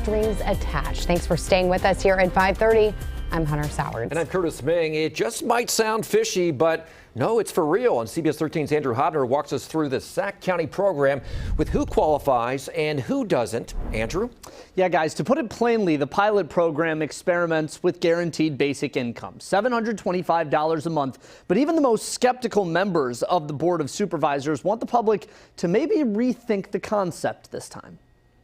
strings attached. Thanks for staying with us here at 5:30. I'm Hunter Sowards. And I'm Curtis Ming. It just might sound fishy, but no, it's for real. And CBS 13's Andrew Hodner walks us through the Sac County program with who qualifies and who doesn't. Andrew? Yeah, guys, to put it plainly, the pilot program experiments with guaranteed basic income, $725 a month. But even the most skeptical members of the Board of Supervisors want the public to maybe rethink the concept this time.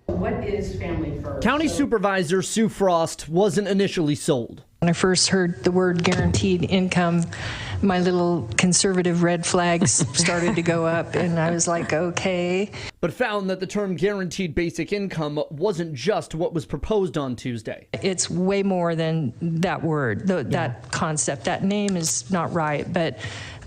What is Family First? County Supervisor Sue Frost wasn't initially sold. When I first heard the word guaranteed income, my little conservative red flags started to go up, and I was like, okay. But found that the term guaranteed basic income wasn't just what was proposed on Tuesday. It's way more than that word, that concept. That name is not right, but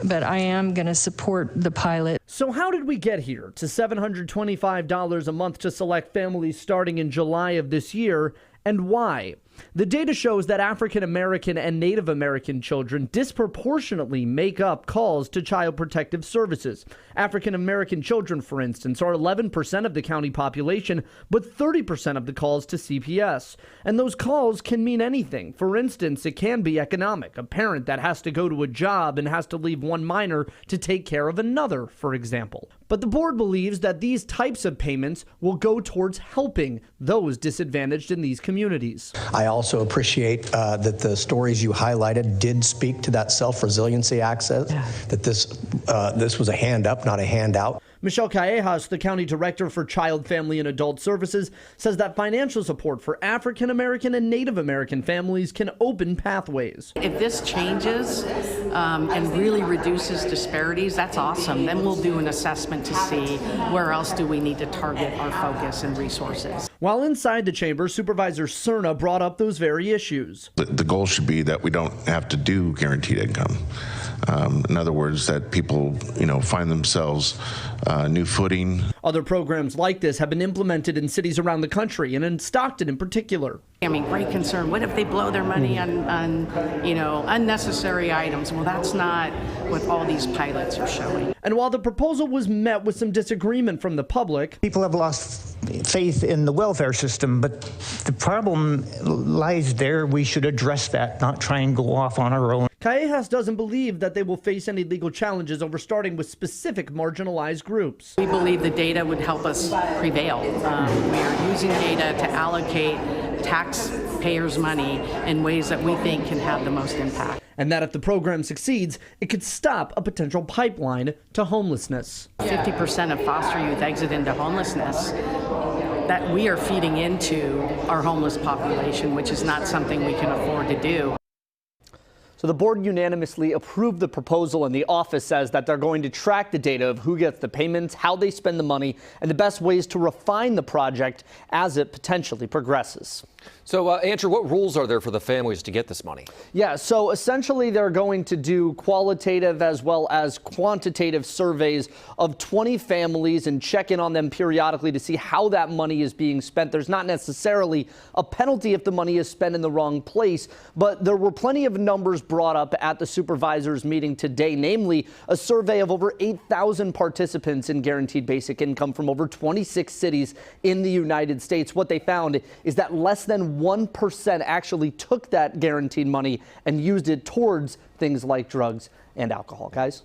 I am going to support the pilot. So how did we get here to $725 a month to select families starting in July of this year, and why? The data shows that African American and Native American children disproportionately make up calls to Child Protective Services. African American children, for instance, are 11% of the county population, but 30% of the calls to CPS. And those calls can mean anything. For instance, it can be economic. A parent that has to go to a job and has to leave one minor to take care of another, for example. But the board believes that these types of payments will go towards helping those disadvantaged in these communities. I also appreciate that the stories you highlighted did speak to that self-resiliency access, that this was a hand up, not a handout. Michelle Callejas, the county director for Child, Family, and Adult Services, says that financial support for African American and Native American families can open pathways. If this changes and really reduces disparities, that's awesome. Then we'll do an assessment to see where else do we need to target our focus and resources. While inside the chamber, Supervisor Cerna brought up those very issues. The goal should be that we don't have to do guaranteed income. In other words, that people, find themselves new footing. Other programs like this have been implemented in cities around the country, and in Stockton in particular. I mean, great concern. What if they blow their money on unnecessary items? Well, that's not what all these pilots are showing. And while the proposal was met with some disagreement from the public, people have lost faith in the welfare system, but the problem lies there. We should address that, not try and go off on our own. Callejas doesn't believe that they will face any legal challenges over starting with specific marginalized groups. We believe the data would help us prevail. We are using data to allocate taxpayers' money in ways that we think can have the most impact. And that if the program succeeds, it could stop a potential pipeline to homelessness. 50% of foster youth exit into homelessness. That we are feeding into our homeless population, which is not something we can afford to do. So the board unanimously approved the proposal, and the office says that they're going to track the data of who gets the payments, how they spend the money, and the best ways to refine the project as it potentially progresses. So, Andrew, what rules are there for the families to get this money? Yeah, so essentially they're going to do qualitative as well as quantitative surveys of 20 families and check in on them periodically to see how that money is being spent. There's not necessarily a penalty if the money is spent in the wrong place, but there were plenty of numbers brought up at the supervisors meeting today, namely a survey of over 8,000 participants in guaranteed basic income from over 26 cities in the United States. What they found is that less than 1% actually took that guaranteed money and used it towards things like drugs and alcohol. Guys?